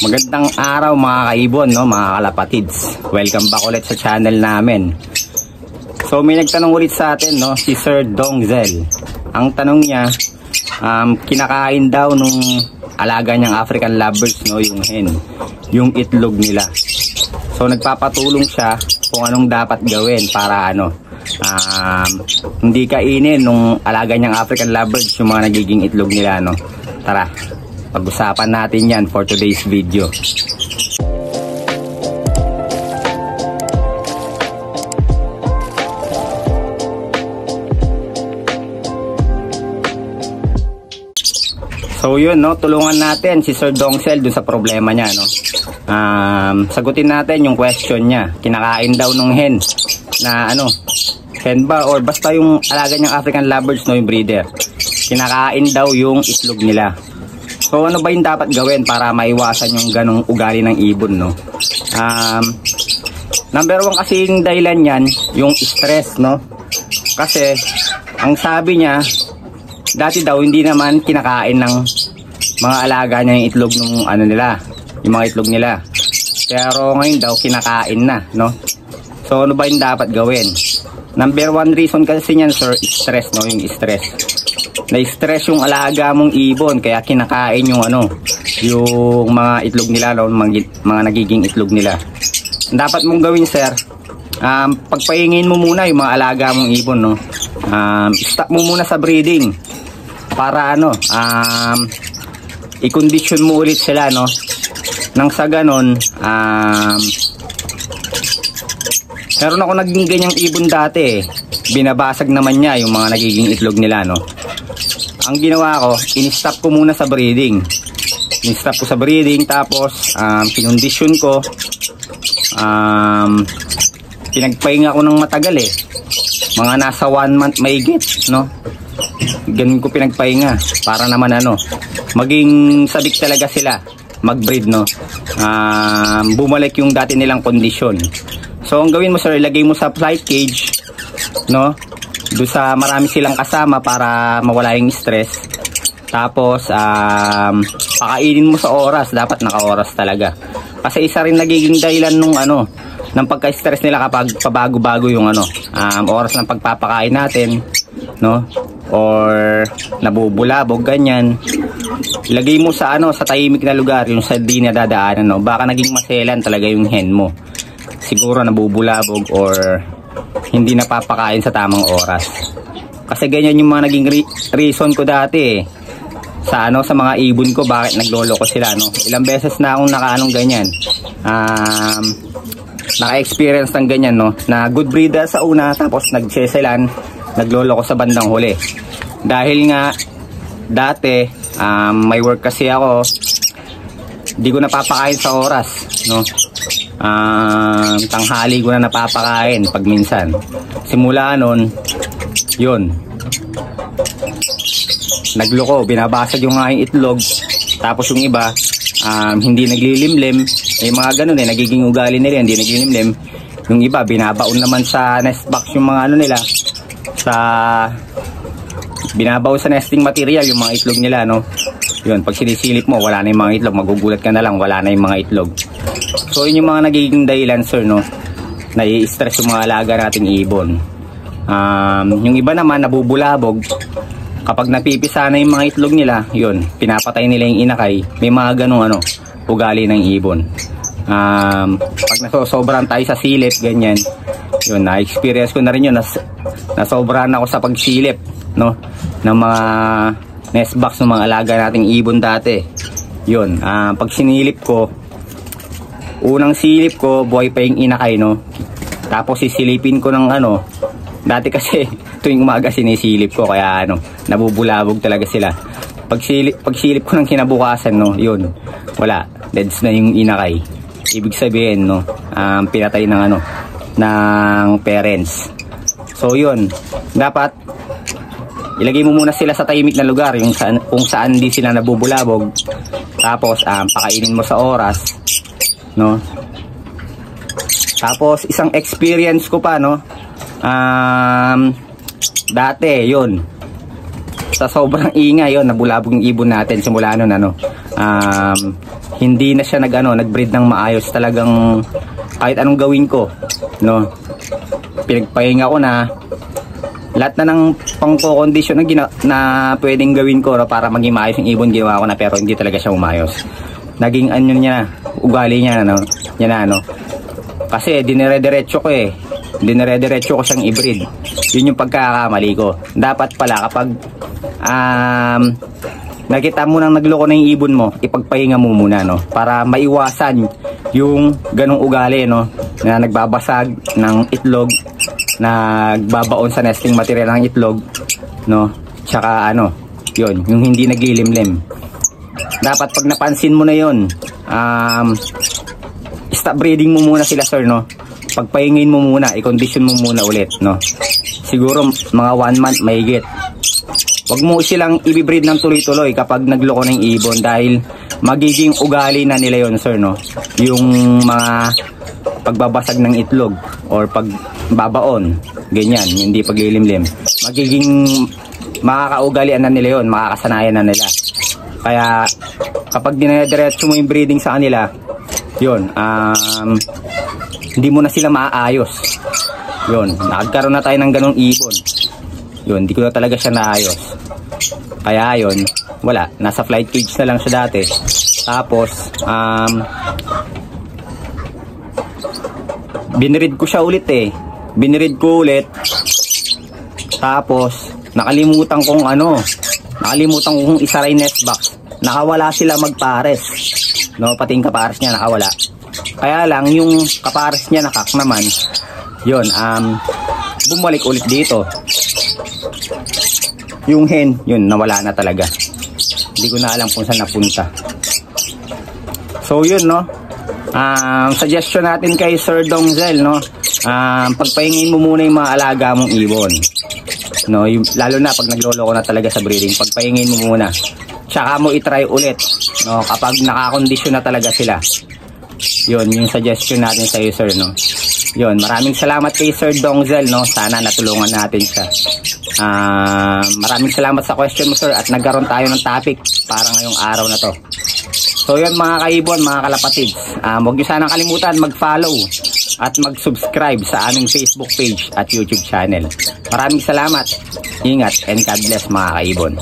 Magandang araw mga kaibon, no, mga kalapatids. Welcome back ulit sa channel namin. So may nagtanong ulit sa atin, no, si Sir Dongzel. Ang tanong niya, kinakain daw nung alaga niyang African lovebirds, no, yung hen, yung itlog nila. So nagpapatulong siya kung anong dapat gawin para hindi kainin nung alaga niyang African lovebirds yung mga nagiging itlog nila, no. Tara, pag-usapan natin yan for today's video. So yun, no, tulungan natin si Sir Dongzel dun sa problema niya, no. Sagutin natin yung question niya. Kinakain daw nung hen na hen ba or basta yung alaga niyang African lovebirds, no, yung breeder. Kinakain daw yung itlog nila. So ano ba yung dapat gawin para maiwasan yung ganong ugali ng ibon, no? Number one kasing dahilan yan, yung stress, no? Kasi ang sabi niya, dati daw hindi naman kinakain ng mga alaga niya yung itlog ng yung mga itlog nila. Pero ngayon daw kinakain na, no? So ano ba yung dapat gawin? Number one reason kasi niyan, sir, stress, no? Yung stress. Na-stress yung alaga mong ibon kaya kinakain yung yung mga itlog nila, no? Mga nagiging itlog nila. Dapat mong gawin, sir, pagpahingin mo muna yung mga alaga mong ibon, no? Stop mo muna sa breeding para i-condition mo ulit sila, no? Nang sa ganon, meron ako naging ganyang ibon dati, binabasag naman niya yung mga nagiging itlog nila, no? Ang ginawa ko, in-stop ko muna sa breeding. In-stop ko sa breeding, tapos kinondisyon ko, pinagpahinga ko ng matagal, mga nasa 1 month mahigit, no? Ganun ko pinagpahinga para naman maging sabik talaga sila mag-breed, no? Bumalik yung dati nilang kondisyon. So ang gawin mo, sir, ilagay mo sa flight cage, no? Doon sa marami silang kasama para mawala yung stress. Tapos pakainin mo sa oras, dapat naka-oras talaga. Kasi isa rin nagiging dahilan nung ng pagka-stress nila kapag pabago-bago yung oras ng pagpapakain natin, no? Or nabubulabog, ganyan. Ilagay mo sa sa tahimik na lugar, yung sa di nadadaanan, no? Baka naging maselan talaga yung hen mo. Siguro nabubulabog or hindi napapakain sa tamang oras. Kasi ganyan yung mga naging reason ko dati, sa sa mga ibon ko, bakit nagloloko sila, no? Ilang beses na akong ganyan. Naka-experience ng ganyan, no? Na good breeder sa una, tapos nagseselan, nagloloko sa bandang huli. Dahil nga dati may work kasi ako, hindi ko napapakain sa oras, no? Tanghali ko na napapakain pag minsan. Simula nun, yun, nagloko, binabasag yung aking itlog. Tapos yung iba, hindi naglilimlim. Mga ganun nagiging ugali nila, hindi naglilimlim. Yung iba, binabaon naman sa nest box yung mga nila, binabaon sa nesting material yung mga itlog nila, no? Yun, pag sinisilip mo, wala na yung mga itlog, magugulat ka na lang, wala na yung mga itlog. So yun yung mga nagiging dahilan, sir, no? Nai-stress yung mga alaga nating ibon. Yung iba naman nabubulabog. Kapag napipisa na yung mga itlog nila, yun, pinapatay nila yung inakay. May mga ganong ugali ng ibon. Pag nasosobrahan tayo sa silip, ganyan, yun, na-experience ko na rin yun, nasobrahan ako sa pagsilip, no, ng mga nest box ng mga alaga nating ibon dati. Yun, pag sinilip ko, unang silip ko, buhay pa yung inakay, no? Tapos sisilipin ko ng dati kasi tuwing umaga sinisilip ko, kaya nabubulabog talaga sila. Pag silip ko ng kinabukasan, no, yun, wala, deads na yung inakay. Ibig sabihin, no, pinatay ng ng parents. So yun, dapat ilagay mo muna sila sa tahimik na lugar, kung saan di sila nabubulabog. Tapos pakainin mo sa oras, no? Tapos isang experience ko pa, no, dati yun, sa sobrang ingay, yun, nabulabog yung ibon natin simula nun, Hindi na siya nag-breed ng maayos. Talagang kahit anong gawin ko, no, pinagpahinga ko na lahat na ng pangko-condition na pwedeng gawin ko, no, para maging maayos yung ibon, ginawa ko na, pero hindi talaga siya umayos. Naging niya, ugali niya, no, kasi dinire-diretso ko siyang i-breed. Yun yung pagkakamali ko. Dapat pala kapag nakita mo nang nagloko na yung ibon mo, ipagpahinga mo muna, no, para maiwasan yung ganong ugali, no, na nagbabasag ng itlog, nagbabaon sa nesting material ng itlog, no, tsaka yun, yung hindi naglilimlim. Dapat pag napansin mo na yun, stop breeding mo muna sila, sir, no. Pagpahingin mo muna, i-condition mo muna ulit, no. Siguro mga 1 month mahigit. Wag mo silang i-breed ng tuloy-tuloy kapag nagloko ng ibon, dahil magiging ugali na nila yon, sir, no. Yung mga pagbabasag ng itlog or pagbabaon, ganyan, hindi paglilimlim, magiging makakaugalian na nila yon, makakasanayan na nila. Kaya kapag dinediretso mo yung breeding sa kanila, yun, hindi mo na sila maaayos. Yun, nagkaroon na tayo ng ganong ibon. Yun, hindi ko na talaga siya naayos. Kaya yun, wala, nasa flight cage na lang siya dati. Tapos binreed ko siya ulit, binreed ko ulit. Tapos nakalimutan kong isaray nest box. Nakawala sila magpares, no, pati yung kapares niya nakawala. Kaya lang yung kapares niya nakak naman, yun, bumalik ulit dito. Yung hen, yun, nawala na talaga. Hindi ko na alam kung saan napunta. So yun, no, suggestion natin kay Sir Dongzel, no, pagpahingin mo muna yung mga alaga mong ibon, no, lalo na pag nagloloko na talaga sa breeding, pagpahingin mo muna, tsaka mo itry ulit, no, kapag nakakondisyon na talaga sila. Yun yung suggestion natin sa iyo, sir, no. Yun, maraming salamat kay Sir Dongzel, no, sana natulungan natin siya. Maraming salamat sa question mo, sir, at nagkaroon tayo ng topic para ngayong araw na to. So yun, mga kaibon, mga kalapatids, huwag nyo sanang kalimutan mag-follow at mag-subscribe sa aming Facebook page at YouTube channel. Maraming salamat, ingat, and God bless, mga kaibon.